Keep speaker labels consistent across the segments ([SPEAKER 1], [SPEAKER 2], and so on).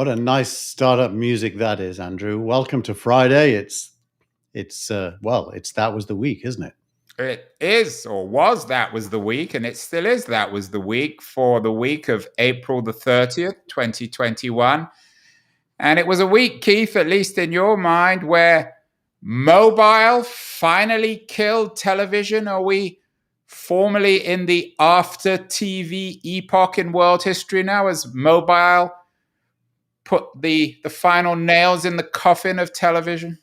[SPEAKER 1] What a nice startup music that is, Andrew. Welcome to Friday. It's that was the week, isn't it?
[SPEAKER 2] It is, or was, that was the week, and it still is, that was the week for the week of April the 30th, 2021. And it was a week, Keith, at least in your mind, where mobile finally killed television. Are we formally in the after TV epoch in world history now, as mobile put the final nails in the coffin of television?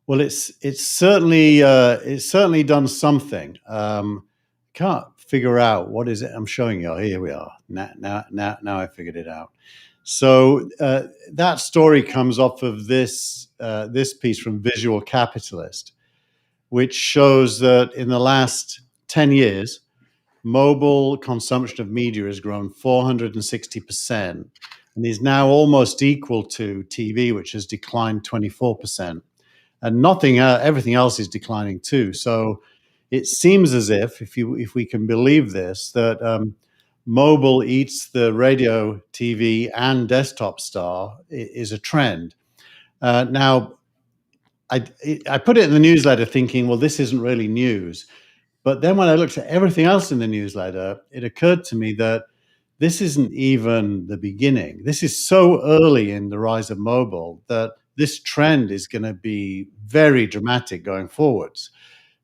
[SPEAKER 1] Well, it's certainly done something. Can't figure out what is it. I'm showing you. Here we are. Now I figured it out. So that story comes off of this piece from Visual Capitalist, which shows that in the last 10 years, mobile consumption of media has grown 460% and is now almost equal to TV, which has declined 24%. And everything else is declining too. So it seems as if we can believe this, that mobile eats the radio, TV, and desktop star is a trend. Now, I put it in the newsletter thinking, well, this isn't really news. But then when I looked at everything else in the newsletter, it occurred to me that this isn't even the beginning. This is so early in the rise of mobile that this trend is going to be very dramatic going forwards.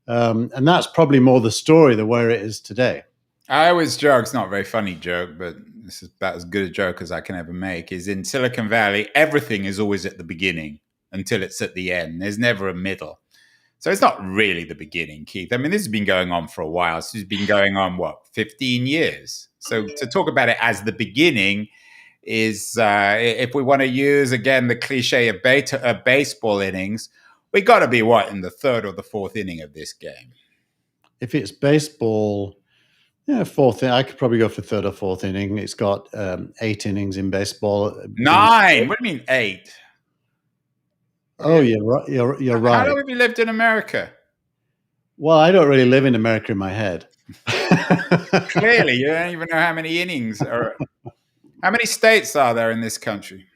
[SPEAKER 1] And that's probably more the story than where it is today.
[SPEAKER 2] I always joke, it's not a very funny joke, but this is about as good a joke as I can ever make, is in Silicon Valley, everything is always at the beginning until it's at the end. There's never a middle. So it's not really the beginning, Keith. I mean, this has been going on for a while. This has been going on, 15 years? So to talk about it as the beginning is, if we want to use, again, the cliche of baseball innings, we got to be, in the third or the fourth inning of this game?
[SPEAKER 1] If it's baseball, fourth inning, I could probably go for third or fourth inning. It's got 8 innings in baseball.
[SPEAKER 2] 9? What do you mean 8?
[SPEAKER 1] Oh, you're right. You're right.
[SPEAKER 2] How long have you lived in America?
[SPEAKER 1] Well, I don't really live in America in my head.
[SPEAKER 2] Clearly, you don't even know how many innings are. How many states are there in this country?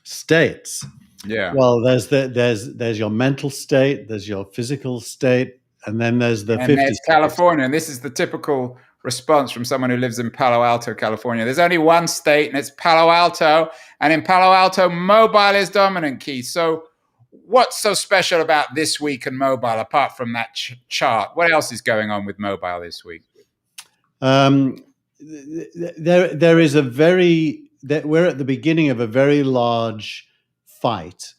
[SPEAKER 1] States.
[SPEAKER 2] Yeah.
[SPEAKER 1] Well, there's your mental state, there's your physical state, and then there's the 50
[SPEAKER 2] there's California, and this is the typical response from someone who lives in Palo Alto, California. There's only one state, and it's Palo Alto. And in Palo Alto, mobile is dominant, Keith. So what's so special about this week in mobile, apart from that chart? What else is going on with mobile this week?
[SPEAKER 1] There is we're at the beginning of a very large fight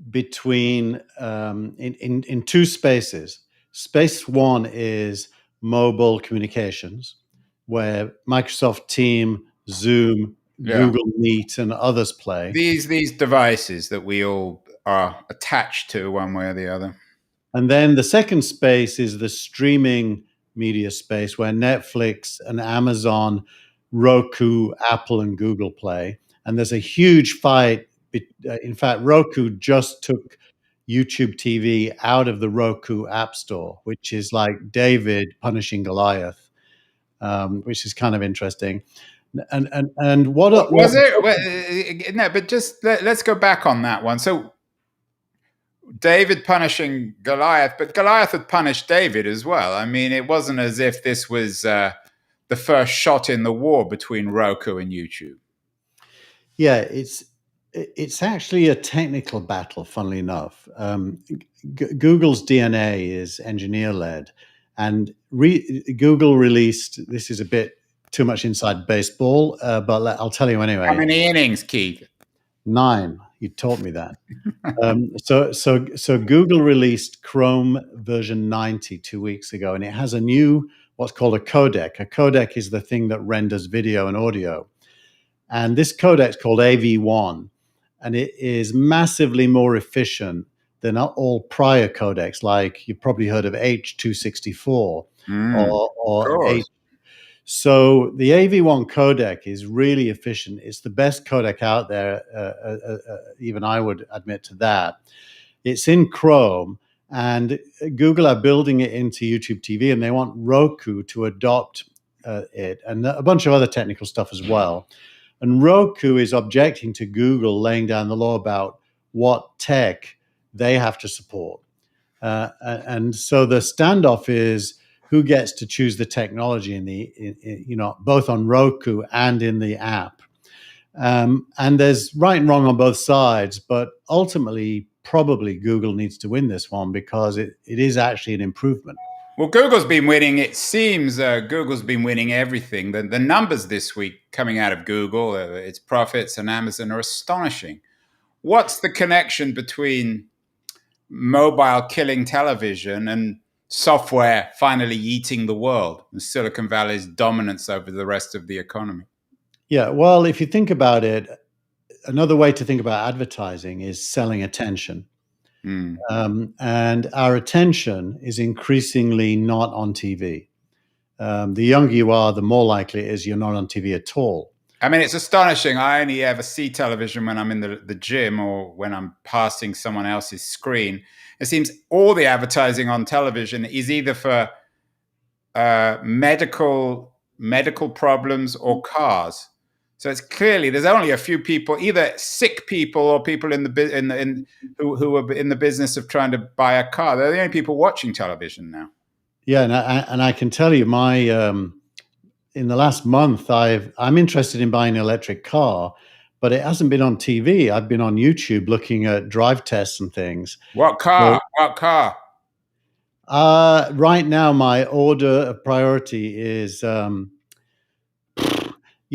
[SPEAKER 1] between in two spaces. Space one is mobile communications, where Microsoft Teams, Zoom, Google Meet, and others play.
[SPEAKER 2] These devices that we all are attached to one way or the other.
[SPEAKER 1] And then the second space is the streaming media space, where Netflix and Amazon, Roku, Apple, and Google play. And there's a huge fight. In fact, Roku just took YouTube TV out of the Roku App Store, which is like David punishing Goliath, which is kind of interesting. And what
[SPEAKER 2] was it? No, but just let's go back on that one. So David punishing Goliath, but Goliath had punished David as well. I mean, it wasn't as if this was the first shot in the war between Roku and YouTube.
[SPEAKER 1] Yeah, it's actually a technical battle, funnily enough. Google's DNA is engineer-led, and Google released, this is a bit too much inside baseball, but I'll tell you anyway.
[SPEAKER 2] How many innings, Keith?
[SPEAKER 1] 9. You taught me that. So Google released Chrome version 90 2 weeks ago, and it has a new, what's called a codec. A codec is the thing that renders video and audio. And this codec is called AV1, and it is massively more efficient than all prior codecs, like you've probably heard of H.264 or H. So the AV1 codec is really efficient. It's the best codec out there. Even I would admit to that. It's in Chrome, and Google are building it into YouTube TV, and they want Roku to adopt it, and a bunch of other technical stuff as well. And Roku is objecting to Google laying down the law about what tech they have to support. And so the standoff is who gets to choose the technology both on Roku and in the app. And there's right and wrong on both sides, but ultimately, probably Google needs to win this one because it is actually an improvement.
[SPEAKER 2] Well, Google's been winning. It seems Google's been winning everything. The numbers this week coming out of Google, its profits and Amazon are astonishing. What's the connection between mobile killing television and software finally eating the world and Silicon Valley's dominance over the rest of the economy?
[SPEAKER 1] Yeah, well, if you think about it, another way to think about advertising is selling attention. And our attention is increasingly not on TV. The younger you are, the more likely it is you're not on TV at all.
[SPEAKER 2] I mean, it's astonishing. I only ever see television when I'm in the gym or when I'm passing someone else's screen. It seems all the advertising on television is either for medical problems or cars. So it's clearly there's only a few people, either sick people or people who are in the business of trying to buy a car. They're the only people watching television now.
[SPEAKER 1] Yeah, and I can tell you, in the last month, I'm interested in buying an electric car, but it hasn't been on TV. I've been on YouTube looking at drive tests and things.
[SPEAKER 2] What car? What car?
[SPEAKER 1] Right now, my order of priority is.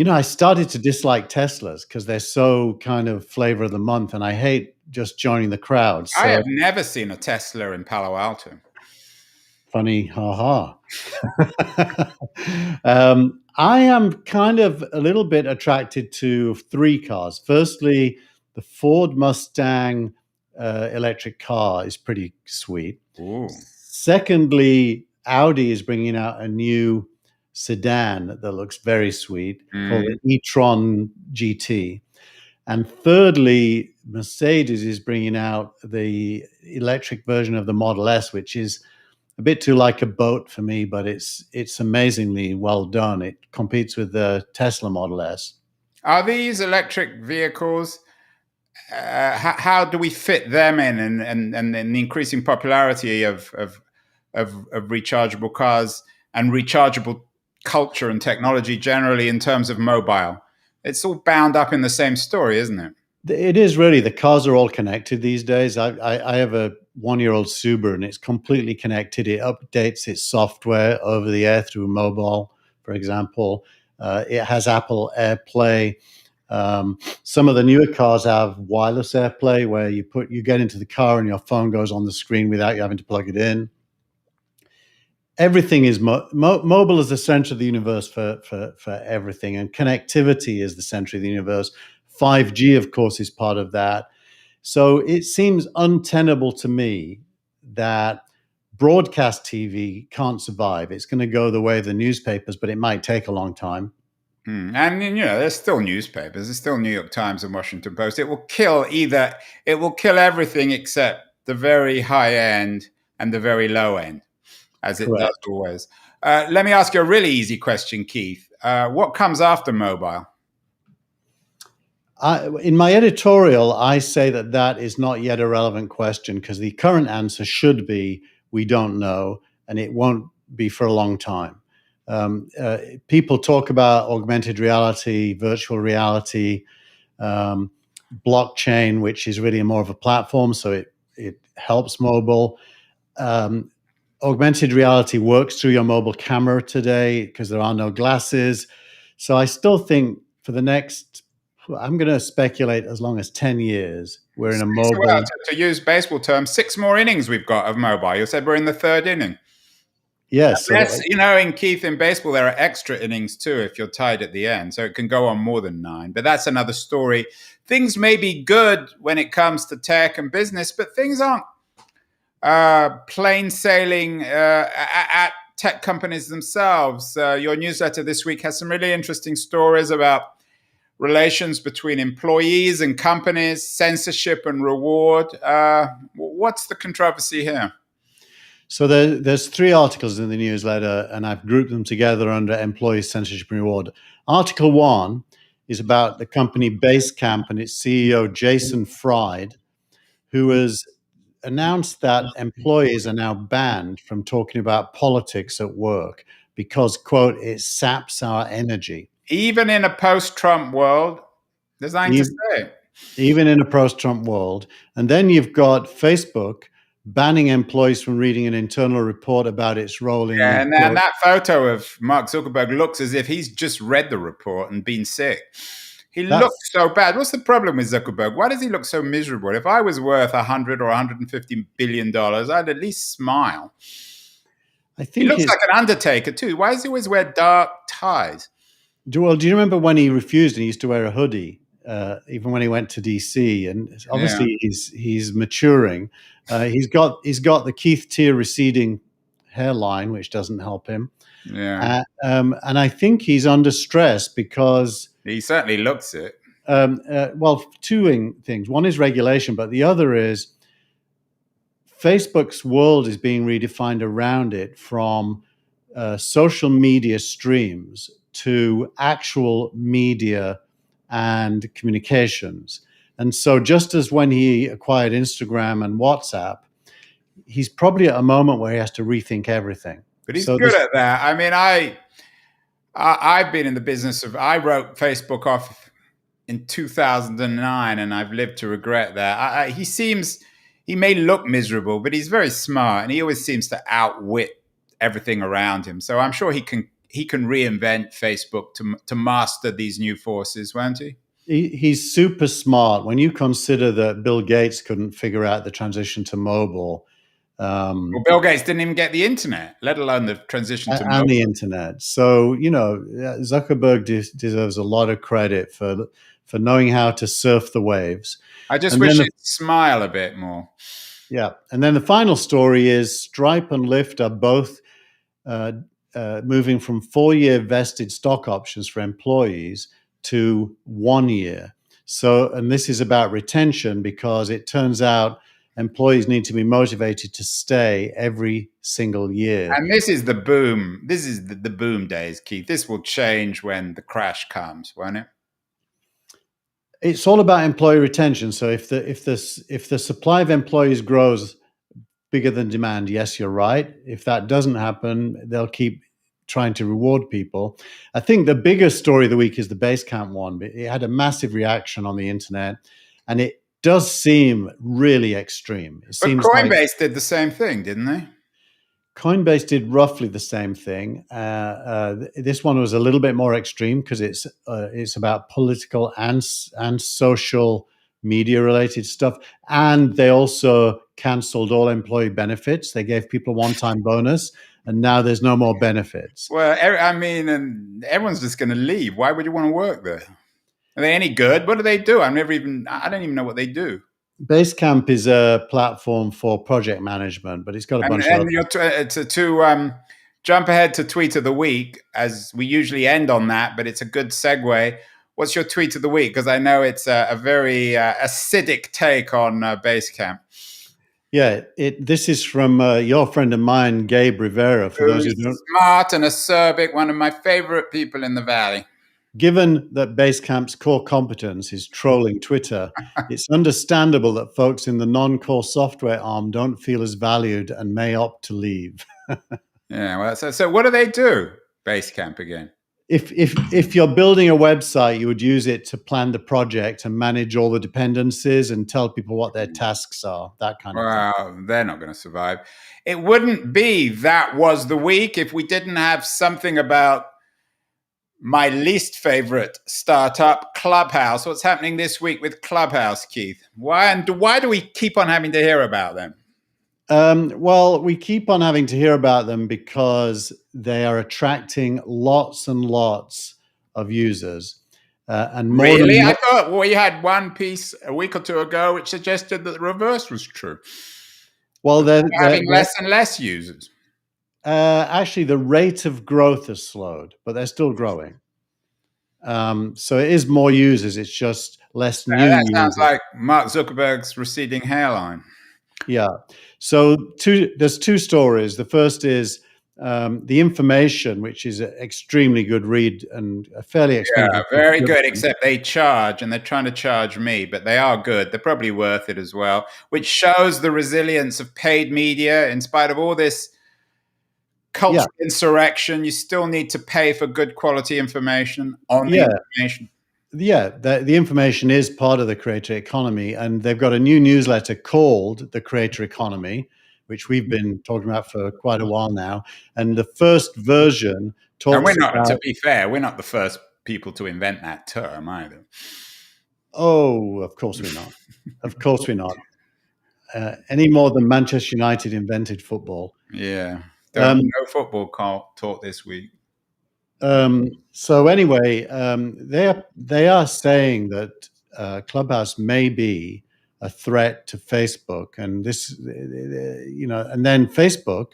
[SPEAKER 1] I started to dislike Teslas because they're so kind of flavor of the month, and I hate just joining the crowd. So,
[SPEAKER 2] I have never seen a Tesla in Palo Alto.
[SPEAKER 1] Funny, haha. I am kind of a little bit attracted to three cars. Firstly, the Ford Mustang electric car is pretty sweet.
[SPEAKER 2] Ooh.
[SPEAKER 1] Secondly, Audi is bringing out a new sedan that looks very sweet called the e-tron GT. And thirdly, Mercedes is bringing out the electric version of the Model S, which is a bit too like a boat for me, but it's amazingly well done. It competes with the Tesla Model S.
[SPEAKER 2] Are these electric vehicles? How do we fit them in, and the increasing popularity of rechargeable cars and rechargeable culture and technology generally in terms of mobile? It's all bound up in the same story, isn't it?
[SPEAKER 1] It is really. The cars are all connected these days. I have a 1-year-old Subaru, and it's completely connected. It updates its software over the air through mobile, for example. It has Apple AirPlay. Some of the newer cars have wireless AirPlay, where you get into the car and your phone goes on the screen without you having to plug it in. Everything is mobile is the center of the universe for everything, and connectivity is the center of the universe. 5G, of course, is part of that. So it seems untenable to me that broadcast TV can't survive. It's going to go the way of the newspapers, but it might take a long time.
[SPEAKER 2] And there's still newspapers. There's still New York Times and Washington Post. It will kill everything except the very high end and the very low end, as it does always. Let me ask you a really easy question, Keith. What comes after mobile?
[SPEAKER 1] In my editorial, I say that is not yet a relevant question because the current answer should be we don't know, and it won't be for a long time. People talk about augmented reality, virtual reality, blockchain, which is really more of a platform, so it helps mobile. Augmented reality works through your mobile camera today because there are no glasses. So I still think for the next, I'm going to speculate as long as 10 years, we're in a mobile.
[SPEAKER 2] Well, to use baseball terms, 6 more innings we've got of mobile. You said we're in the 3rd inning.
[SPEAKER 1] Yes.
[SPEAKER 2] Yes, in baseball, there are extra innings too if you're tied at the end. So it can go on more than 9. But that's another story. Things may be good when it comes to tech and business, but things aren't plain sailing at tech companies themselves. Your newsletter this week has some really interesting stories about relations between employees and companies, censorship and reward. What's the controversy here?
[SPEAKER 1] So there's 3 articles in the newsletter, and I've grouped them together under employee censorship and reward. Article 1 is about the company Basecamp and its CEO, Jason Fried, who has announced that employees are now banned from talking about politics at work because, quote, it saps our energy.
[SPEAKER 2] Even in a post-Trump world, there's nothing to say.
[SPEAKER 1] Even in a post-Trump world. And then you've got Facebook banning employees from reading an internal report about its role in...
[SPEAKER 2] Yeah, and that photo of Mark Zuckerberg looks as if he's just read the report and been sick. He looks so bad. What's the problem with Zuckerberg? Why does he look so miserable? If I was worth 100 or 150 billion dollars, I'd at least smile.
[SPEAKER 1] I think
[SPEAKER 2] he looks like an undertaker too. Why does he always wear dark ties?
[SPEAKER 1] Well, do you remember when he refused and he used to wear a hoodie, even when he went to DC? And obviously he's maturing. He's got the Keith Tear receding hairline, which doesn't help him.
[SPEAKER 2] Yeah,
[SPEAKER 1] and I think he's under stress because
[SPEAKER 2] he certainly looks it.
[SPEAKER 1] Well, two things. One is regulation, but the other is Facebook's world is being redefined around it, from social media streams to actual media and communications. And so just as when he acquired Instagram and WhatsApp, he's probably at a moment where he has to rethink everything.
[SPEAKER 2] But he's good at that. I mean, I've been in the business of, I wrote Facebook off in 2009 and I've lived to regret that. He may look miserable, but he's very smart and he always seems to outwit everything around him. So I'm sure he can reinvent Facebook to master these new forces, won't he?
[SPEAKER 1] He's super smart. When you consider that Bill Gates couldn't figure out the transition to mobile.
[SPEAKER 2] Well, Bill Gates didn't even get the internet, let alone the transition to mobile.
[SPEAKER 1] And the internet. So, Zuckerberg deserves a lot of credit for knowing how to surf the waves.
[SPEAKER 2] I just wish he'd smile a bit more.
[SPEAKER 1] Yeah. And then the final story is Stripe and Lyft are both moving from 4-year vested stock options for employees to 1 year. So, and this is about retention, because it turns out employees need to be motivated to stay every single year.
[SPEAKER 2] And this is the boom. This is the boom days, Keith. This will change when the crash comes, won't it?
[SPEAKER 1] It's all about employee retention. So if the supply of employees grows bigger than demand, yes, you're right. If that doesn't happen, they'll keep trying to reward people. I think the biggest story of the week is the Basecamp one. It had a massive reaction on the internet, and it does seem really extreme. But
[SPEAKER 2] Coinbase did the same thing, didn't they?
[SPEAKER 1] Coinbase did roughly the same thing. This one was a little bit more extreme because it's about political and social media related stuff, and they also cancelled all employee benefits. They gave people a one-time bonus, and now there's no more benefits.
[SPEAKER 2] Well, I mean, and everyone's just going to leave. Why would you want to work there? Are they any good? What do they do? I don't even know what they do.
[SPEAKER 1] Basecamp is a platform for project management, but it's got a bunch of...
[SPEAKER 2] to jump ahead to tweet of the week, as we usually end on that, but it's a good segue. What's your tweet of the week? Because I know it's a very acidic take on Basecamp.
[SPEAKER 1] Yeah, this is from your friend of mine, Gabe Rivera. For those who don't...
[SPEAKER 2] Smart and acerbic, one of my favorite people in the Valley.
[SPEAKER 1] Given that Basecamp's core competence is trolling Twitter, it's understandable that folks in the non-core software arm don't feel as valued and may opt to leave.
[SPEAKER 2] Yeah, well, so what do they do, Basecamp again?
[SPEAKER 1] If you're building a website, you would use it to plan the project and manage all the dependencies and tell people what their tasks are, that kind of thing.
[SPEAKER 2] Well, they're not going to survive. It wouldn't be That Was the Week if we didn't have something about my least favorite startup, Clubhouse. What's happening this week with Clubhouse, Keith? Why do we keep on having to hear about them?
[SPEAKER 1] Well, we keep on having to hear about them because they are attracting lots and lots of users. And more
[SPEAKER 2] really? I thought we had one piece a week or two ago which suggested that the reverse was true.
[SPEAKER 1] Well, they're
[SPEAKER 2] having less and less users.
[SPEAKER 1] Actually, the rate of growth has slowed, but they're still growing. So it is more users. It's just less new users.
[SPEAKER 2] That sounds like Mark Zuckerberg's receding hairline.
[SPEAKER 1] Yeah. So there's two stories. The first is the information, which is an extremely good read and a fairly expensive.
[SPEAKER 2] Yeah, very good, except they charge, and they're trying to charge me, but they are good. They're probably worth it as well, which shows the resilience of paid media. In spite of all this cultural insurrection, you still need to pay for good quality information on the information.
[SPEAKER 1] Yeah, the information is part of the creator economy, and they've got a new newsletter called The Creator Economy, which we've been talking about for quite a while now. And the first version talks
[SPEAKER 2] and we're not,
[SPEAKER 1] about,
[SPEAKER 2] to be fair, we're not the first people to invent that term either.
[SPEAKER 1] Oh, of course we're not. Of course we're not. Any more than Manchester United invented football.
[SPEAKER 2] Yeah. No football taught this week.
[SPEAKER 1] So anyway, they are saying that Clubhouse may be a threat to Facebook, and this, and then Facebook,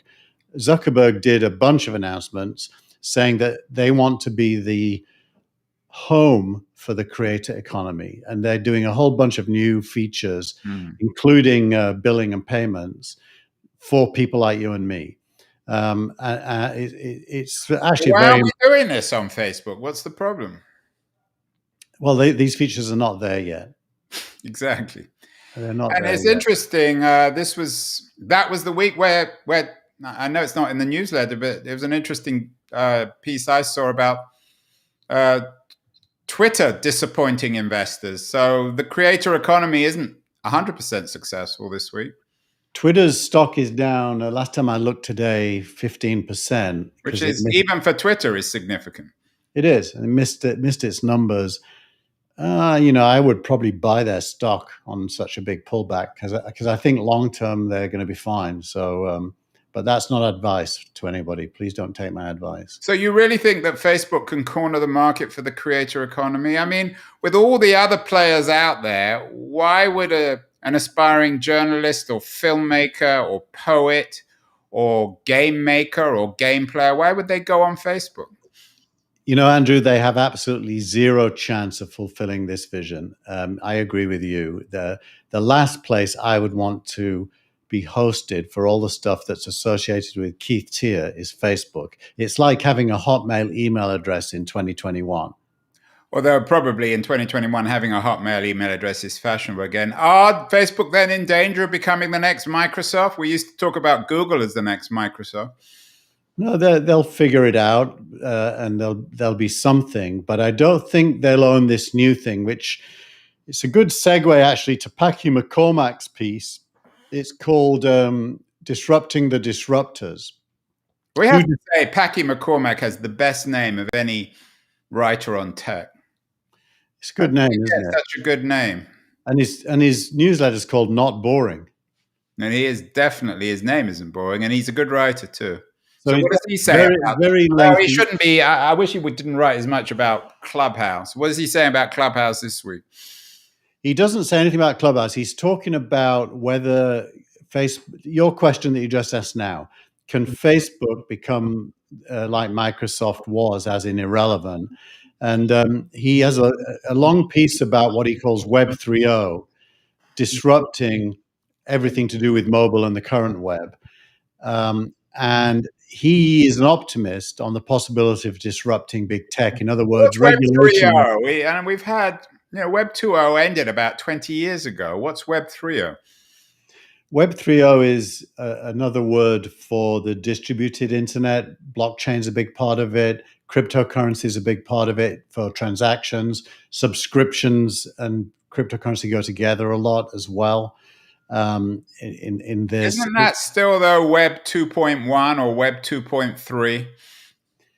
[SPEAKER 1] Zuckerberg did a bunch of announcements saying that they want to be the home for the creator economy, and they're doing a whole bunch of new features, including billing and payments for people like you and me. It's actually
[SPEAKER 2] why are we doing this on Facebook? What's the problem?
[SPEAKER 1] Well, these features are not there yet.
[SPEAKER 2] Exactly.
[SPEAKER 1] They're not.
[SPEAKER 2] And it's interesting. That was the week where I know it's not in the newsletter, but it was an interesting piece I saw about Twitter disappointing investors. So the creator economy isn't 100% successful this week.
[SPEAKER 1] Twitter's stock is down. Last time I looked today, 15%,
[SPEAKER 2] which is even for Twitter is significant.
[SPEAKER 1] It is, and it missed its numbers. I would probably buy their stock on such a big pullback because I think long term they're going to be fine. So, but that's not advice to anybody. Please don't take my advice.
[SPEAKER 2] So you really think that Facebook can corner the market for the creator economy? I mean, with all the other players out there, why would an aspiring journalist or filmmaker or poet or game maker or game player, why would they go on Facebook?
[SPEAKER 1] Andrew, they have absolutely zero chance of fulfilling this vision. I agree with you. The last place I would want to be hosted for all the stuff that's associated with Keith Tier is Facebook. It's like having a Hotmail email address in 2021.
[SPEAKER 2] Although probably in 2021, having a Hotmail email address is fashionable again. Are Facebook then in danger of becoming the next Microsoft? We used to talk about Google as the next Microsoft.
[SPEAKER 1] No, they'll figure it out, and there'll be something. But I don't think they'll own this new thing, which it's a good segue actually to Packy McCormack's piece. It's called Disrupting the Disruptors.
[SPEAKER 2] We have to say Packy McCormack has the best name of any writer on tech.
[SPEAKER 1] It's a good name, isn't it?
[SPEAKER 2] Such a good name.
[SPEAKER 1] And his newsletter is called Not Boring.
[SPEAKER 2] And he is definitely, his name isn't boring, and he's a good writer too. So what does he say about
[SPEAKER 1] very lengthy?
[SPEAKER 2] No, he shouldn't be. I wish he didn't write as much about Clubhouse. What is he saying about Clubhouse this week?
[SPEAKER 1] He doesn't say anything about Clubhouse. He's talking about whether your question that you just asked now, can Facebook become like Microsoft was, as in irrelevant? And he has a long piece about what he calls Web 3.0, disrupting everything to do with mobile and the current web. And he is an optimist on the possibility of disrupting big tech. In other words, regulation.
[SPEAKER 2] Web 3.0? We've had, Web 2.0 ended about 20 years ago. What's Web 3.0?
[SPEAKER 1] Web 3.0 is another word for the distributed internet. Blockchain's a big part of it. Cryptocurrency is a big part of it for transactions. Subscriptions and cryptocurrency go together a lot as well. In this,
[SPEAKER 2] isn't that still though Web 2.1 or Web 2.3?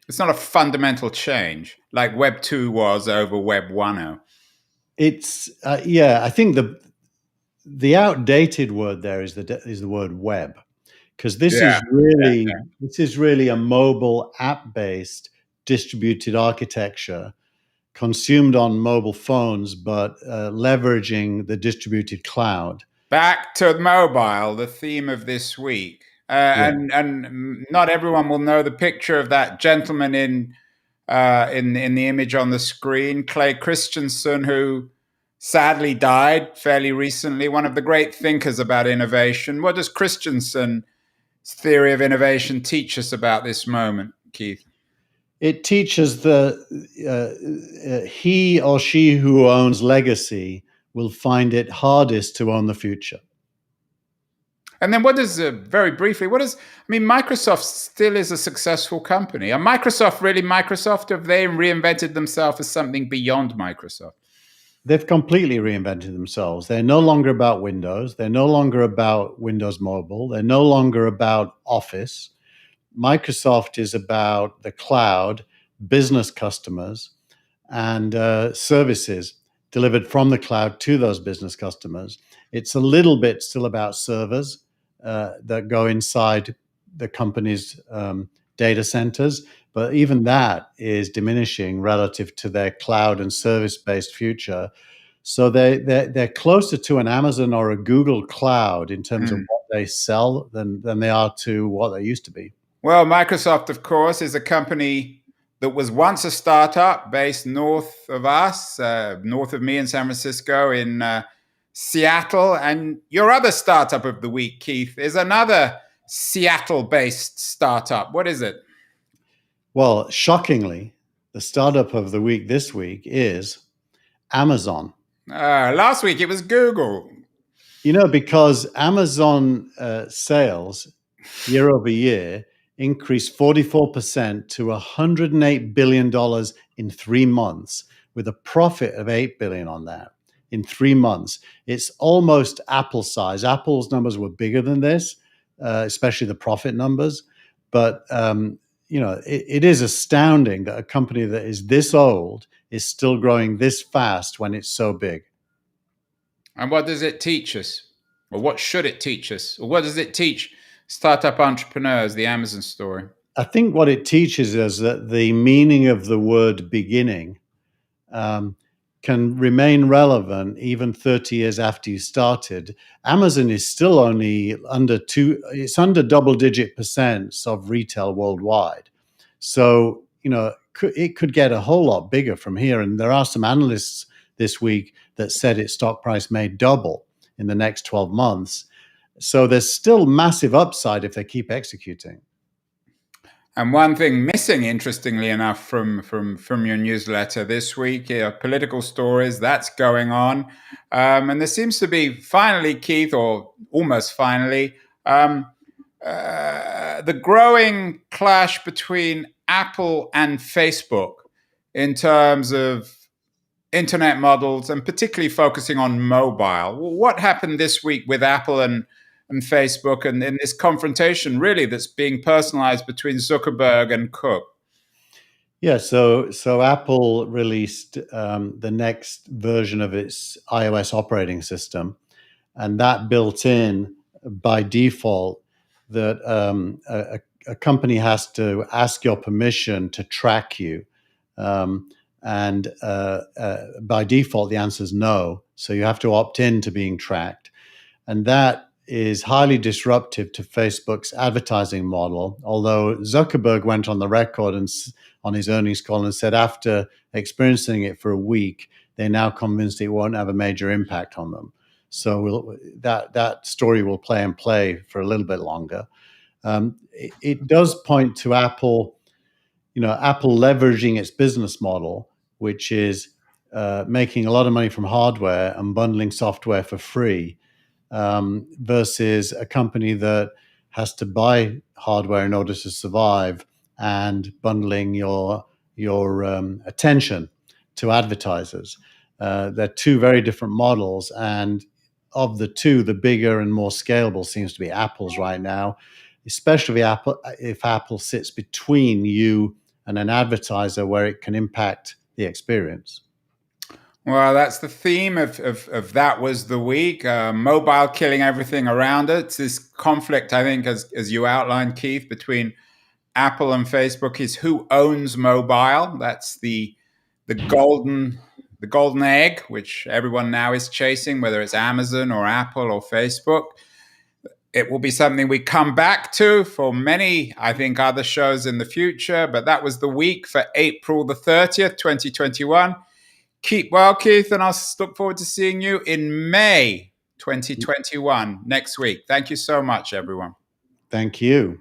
[SPEAKER 2] It's not a fundamental change like Web 2 was over Web 1.0.
[SPEAKER 1] It's I think the outdated word there is the word web, because this is really a mobile app based distributed architecture consumed on mobile phones, but leveraging the distributed cloud.
[SPEAKER 2] Back to mobile, the theme of this week. And not everyone will know the picture of that gentleman in the image on the screen, Clay Christensen, who sadly died fairly recently, one of the great thinkers about innovation. What does Christensen theory of innovation teach us about this moment, Keith?
[SPEAKER 1] It teaches he or she who owns legacy will find it hardest to own the future.
[SPEAKER 2] And then very briefly, Microsoft still is a successful company. Are Microsoft really Microsoft? Have they reinvented themselves as something beyond Microsoft?
[SPEAKER 1] They've completely reinvented themselves. They're no longer about Windows. They're no longer about Windows Mobile. They're no longer about Office. Microsoft is about the cloud, business customers, and services delivered from the cloud to those business customers. It's a little bit still about servers that go inside the company's data centers, but even that is diminishing relative to their cloud and service-based future. So they're closer to an Amazon or a Google cloud in terms of what they sell than they are to what they used to be.
[SPEAKER 2] Well, Microsoft, of course, is a company that was once a startup based north of us, north of me in San Francisco, in Seattle. And your other startup of the week, Keith, is another Seattle-based startup. What is it?
[SPEAKER 1] Well, shockingly, the startup of the week this week is Amazon.
[SPEAKER 2] Last week it was Google.
[SPEAKER 1] Because Amazon sales year over year increased 44% to $108 billion in 3 months, with a profit of $8 billion on that in 3 months. It's almost Apple size. Apple's numbers were bigger than this, especially the profit numbers. But it is astounding that a company that is this old is still growing this fast when it's so big.
[SPEAKER 2] And what does it teach us? Or what should it teach us? Or what does it teach startup entrepreneurs, the Amazon story?
[SPEAKER 1] I think what it teaches is that the meaning of the word beginning can remain relevant even 30 years after you started. Amazon is still only under double-digit % of retail worldwide. So, it could get a whole lot bigger from here. And there are some analysts this week that said its stock price may double in the next 12 months. So there's still massive upside if they keep executing.
[SPEAKER 2] And one thing missing, interestingly enough, from your newsletter this week, political stories, that's going on. And there seems to be finally, Keith, or almost finally, the growing clash between Apple and Facebook in terms of internet models, and particularly focusing on mobile. What happened this week with Apple and Facebook, and in this confrontation really that's being personalized between Zuckerberg and Cook?
[SPEAKER 1] Yeah, so Apple released the next version of its iOS operating system, and that built in by default that a company has to ask your permission to track you. And by default, the answer is no. So you have to opt in to being tracked. And that is highly disruptive to Facebook's advertising model, although Zuckerberg went on the record and on his earnings call and said after experiencing it for a week, they're now convinced it won't have a major impact on them. So that story will play for a little bit longer. It does point to Apple, Apple leveraging its business model, which is making a lot of money from hardware and bundling software for free, versus a company that has to buy hardware in order to survive and bundling your attention to advertisers. They're two very different models, and of the two, the bigger and more scalable seems to be Apple's right now, especially if Apple sits between you and an advertiser where it can impact the experience.
[SPEAKER 2] Well, that's the theme of that was the week. Mobile killing everything around it. It's this conflict, I think, as you outlined, Keith, between Apple and Facebook is who owns mobile. That's the golden egg, which everyone now is chasing, whether it's Amazon or Apple or Facebook. It will be something we come back to for many, I think, other shows in the future. But that was the week for April the 30th, 2021. Keep well, Keith, and I'll look forward to seeing you in May 2021 next week. Thank you so much, everyone.
[SPEAKER 1] Thank you.